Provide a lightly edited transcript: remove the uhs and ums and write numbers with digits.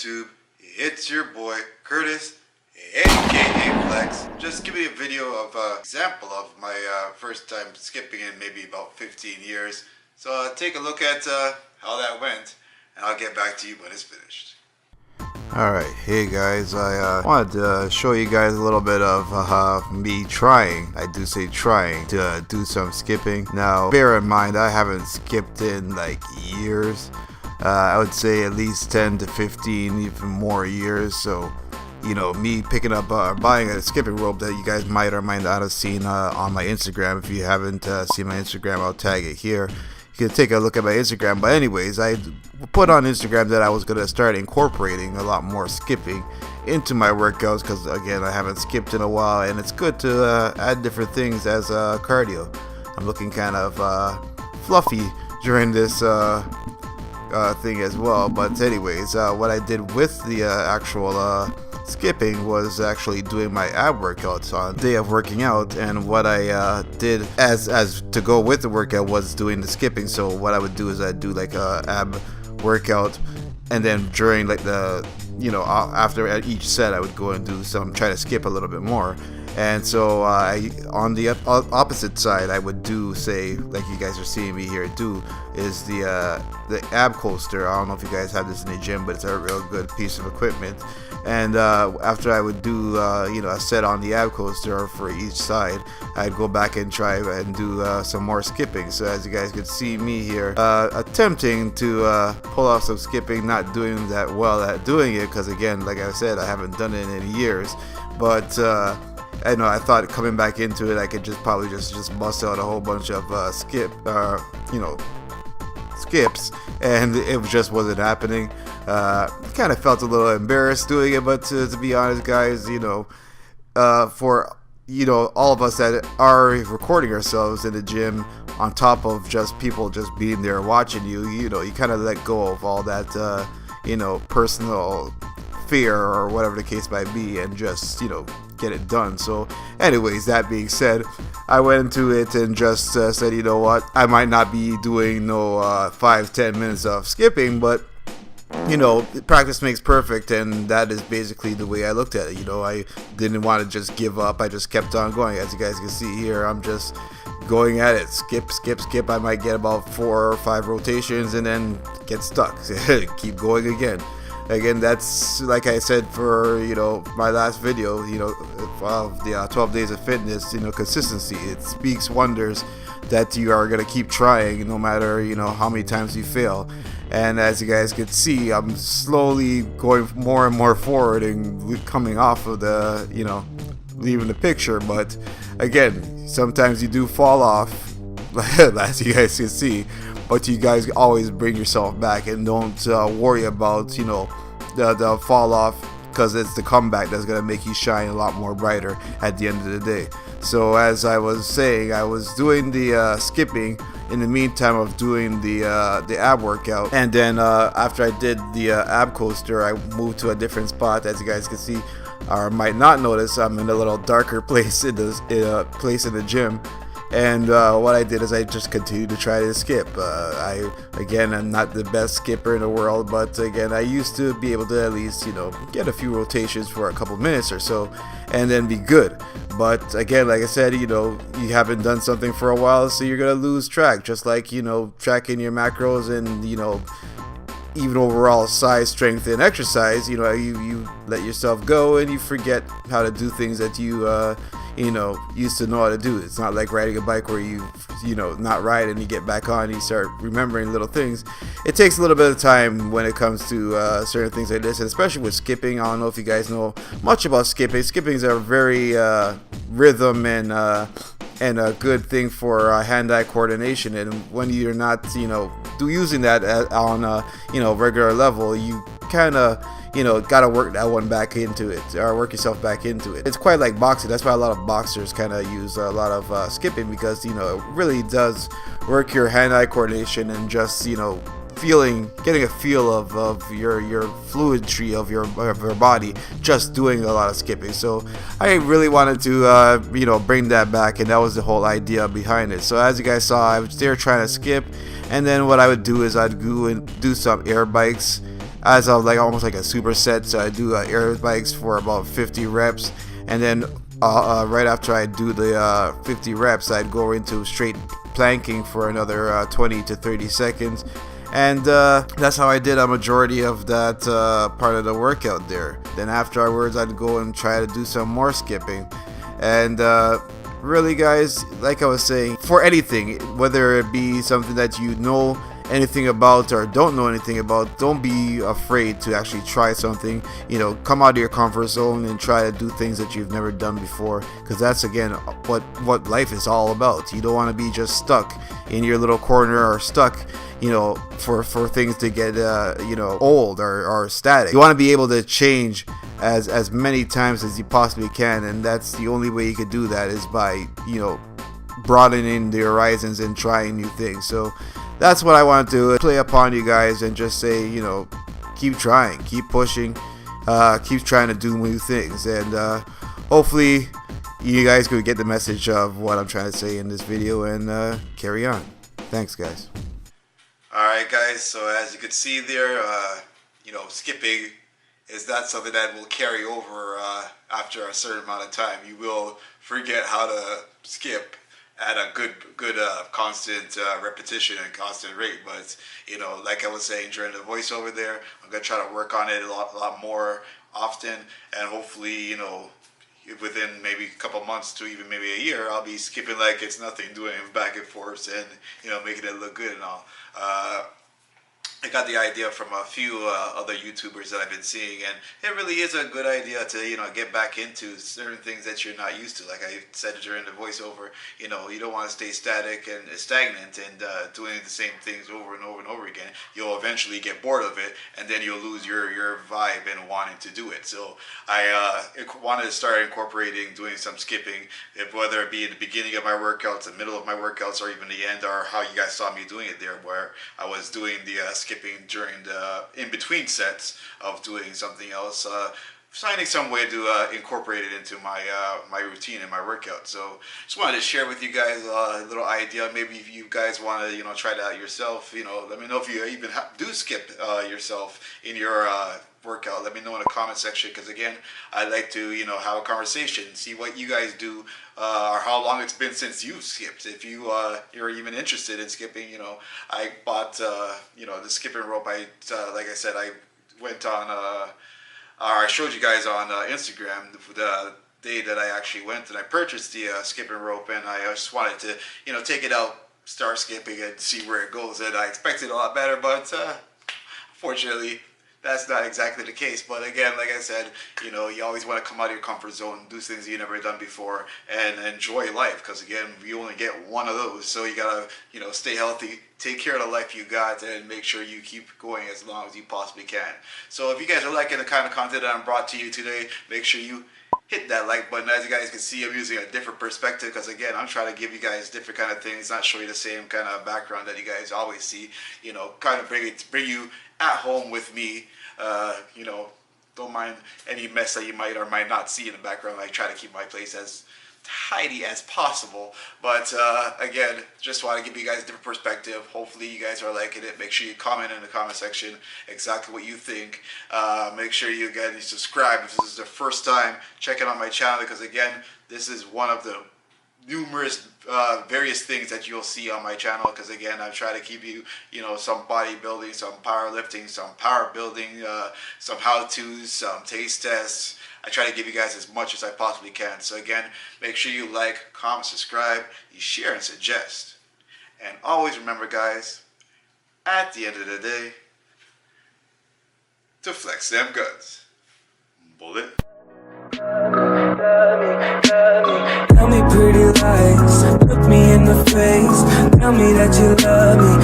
YouTube? It's your boy Curtis, aka Flex. Just give me a video of an example of my first time skipping in maybe about 15 years. So take a look at how that went, and I'll get back to you when it's finished. Alright, hey guys, I wanted to show you guys a little bit of me trying, I do say trying, to do some skipping. Now, bear in mind, I haven't skipped in like years. I would say at least 10 to 15, even more years. So, you know, me picking up, buying a skipping rope that you guys might or might not have seen on my Instagram. If you haven't seen my Instagram, I'll tag it here. You can take a look at my Instagram. But anyways, I put on Instagram that I was going to start incorporating a lot more skipping into my workouts, because again, I haven't skipped in a while, and it's good to add different things as cardio. I'm looking kind of fluffy during this thing as well. But anyways, what I did with the actual skipping was actually doing my ab workouts on the day of working out, and what I did as to go with the workout was doing the skipping. So what I would do is I'd do like a ab workout, and then during like the, you know, after each set I would go and do try to skip a little bit more. And so on the opposite side, I would do, say, like you guys are seeing me here do, is the ab coaster. I don't know if you guys have this in the gym, but it's a real good piece of equipment. And after I would do you know, a set on the ab coaster for each side, I'd go back and try and do some more skipping. So as you guys could see me here attempting to pull off some skipping, not doing that well at doing it, because again, like I said, I haven't done it in years. But I know I thought coming back into it, I could probably just bust out a whole bunch of you know, skips, and it just wasn't happening. Kind of felt a little embarrassed doing it, but to be honest, guys, you know, for, you know, all of us that are recording ourselves in the gym, on top of just people just being there watching you, you know, you kind of let go of all that, you know, personal fear or whatever the case might be, and just, you know, get it done. So anyways, that being said, I went into it and just said, you know what, I might not be doing no 5-10 minutes of skipping, but you know, practice makes perfect, and that is basically the way I looked at it. You know, I didn't want to just give up. I just kept on going. As you guys can see here, I'm just going at it, skip. I might get about 4 or 5 rotations and then get stuck. Keep going again. That's like I said for, you know, my last video, you know, of the 12 days of fitness. You know, consistency, it speaks wonders that you are going to keep trying no matter, you know, how many times you fail. And as you guys can see, I'm slowly going more and more forward and coming off of the, you know, leaving the picture. But again, sometimes you do fall off, as you guys can see, but you guys always bring yourself back, and don't worry about, you know, the fall off, because it's the comeback that's going to make you shine a lot more brighter at the end of the day. So as I was saying, I was doing the skipping in the meantime of doing the ab workout, and then after I did the ab coaster, I moved to a different spot. As you guys can see, or might not notice, I'm in a little darker place in the gym. And what I did is I just continued to try to skip. I'm not the best skipper in the world, but again, I used to be able to at least, you know, get a few rotations for a couple minutes or so, and then be good. But again, like I said, you know, you haven't done something for a while, so you're gonna lose track. Just like, you know, tracking your macros and, you know, even overall size, strength, and exercise. You know, you let yourself go and you forget how to do things that you know, used to know how to do. It's not like riding a bike where you know, not ride and you get back on and you start remembering little things. It takes a little bit of time when it comes to certain things like this, and especially with skipping. I don't know if you guys know much about skipping. Skippings are very rhythm and a good thing for hand-eye coordination. And when you're not, you know, using that on a, you know, regular level, you kind of, you know, gotta work that one back into it, or work yourself back into it. It's quite like boxing. That's why a lot of boxers kind of use a lot of skipping, because, you know, it really does work your hand-eye coordination, and just, you know, getting a feel of your fluidity of your body, just doing a lot of skipping. So I really wanted to you know, bring that back, and that was the whole idea behind it. So as you guys saw, I was there trying to skip, and then what I would do is I'd go and do some air bikes, as of like almost like a superset. So I do air bikes for about 50 reps, and then right after I do the 50 reps, I'd go into straight planking for another 20 to 30 seconds. And that's how I did a majority of that part of the workout there. Then afterwards, I'd go and try to do some more skipping. And really, guys, like I was saying, for anything, whether it be something that you know anything about or don't know anything about, don't be afraid to actually try something. You know, come out of your comfort zone and try to do things that you've never done before, because that's again what life is all about. You don't want to be just stuck in your little corner or stuck, you know, for things to get you know, old or static. You want to be able to change as many times as you possibly can, and that's the only way you could do that is by, you know, broadening the horizons and trying new things. So that's what I want to do, play upon you guys and just say, you know, keep trying, keep pushing, keep trying to do new things, and hopefully you guys could get the message of what I'm trying to say in this video and carry on. Thanks, guys. Alright guys, so as you can see there, you know, skipping is not something that will carry over after a certain amount of time. You will forget how to skip at a good constant repetition and constant rate. But you know, like I was saying during the voiceover there, I'm gonna try to work on it a lot more often, and hopefully, you know, within maybe a couple months to even maybe a year, I'll be skipping like it's nothing, doing it back and forth, and you know, making it look good and all. I got the idea from a few other YouTubers that I've been seeing, and it really is a good idea to, you know, get back into certain things that you're not used to. Like I said during the voiceover, you know, you don't want to stay static and stagnant and doing the same things over and over and over again. You'll eventually get bored of it, and then you'll lose your vibe and wanting to do it. So I wanted to start incorporating doing some skipping, whether it be in the beginning of my workouts, the middle of my workouts, or even the end, or how you guys saw me doing it there, where I was doing the skipping during the in-between sets of doing something else, finding some way to incorporate it into my my routine and my workout. So just wanted to share with you guys a little idea. Maybe if you guys want to, you know, try it out yourself, you know, let me know if you even do skip yourself in your workout. Let me know in the comment section, because again, I'd like to, you know, have a conversation, see what you guys do, or how long it's been since you've skipped. If you you're even interested in skipping, you know, I bought you know, the skipping rope. I like I said, I went on I showed you guys on Instagram the day that I actually went and I purchased the skipping rope, and I just wanted to, you know, take it out, start skipping and see where it goes. And I expected a lot better, but unfortunately that's not exactly the case. But again, like I said, you know, you always want to come out of your comfort zone, do things you've never done before, and enjoy life, because again, you only get one of those. So you gotta, you know, stay healthy, take care of the life you got, and make sure you keep going as long as you possibly can. So if you guys are liking the kind of content that I'm brought to you today, make sure you hit that like button. As you guys can see, I'm using a different perspective, because again, I'm trying to give you guys different kind of things, not show you the same kind of background that you guys always see. You know, kind of bring you at home with me. You know, don't mind any mess that you might or might not see in the background. I try to keep my place as tidy as possible, but again, just want to give you guys a different perspective. Hopefully you guys are liking it. Make sure you comment in the comment section exactly what you think. Make sure you again subscribe if this is the first time checking out my channel, because again, this is one of the numerous various things that you'll see on my channel, because again, I try to keep you, you know, some bodybuilding, some powerlifting, some power building, some how-tos, some taste tests. I try to give you guys as much as I possibly can. So again, make sure you like, comment, subscribe, you share and suggest. And always remember, guys, at the end of the day, to flex them guns. Bullet. Tell me pretty lies, look me in the face. Tell me that you love me.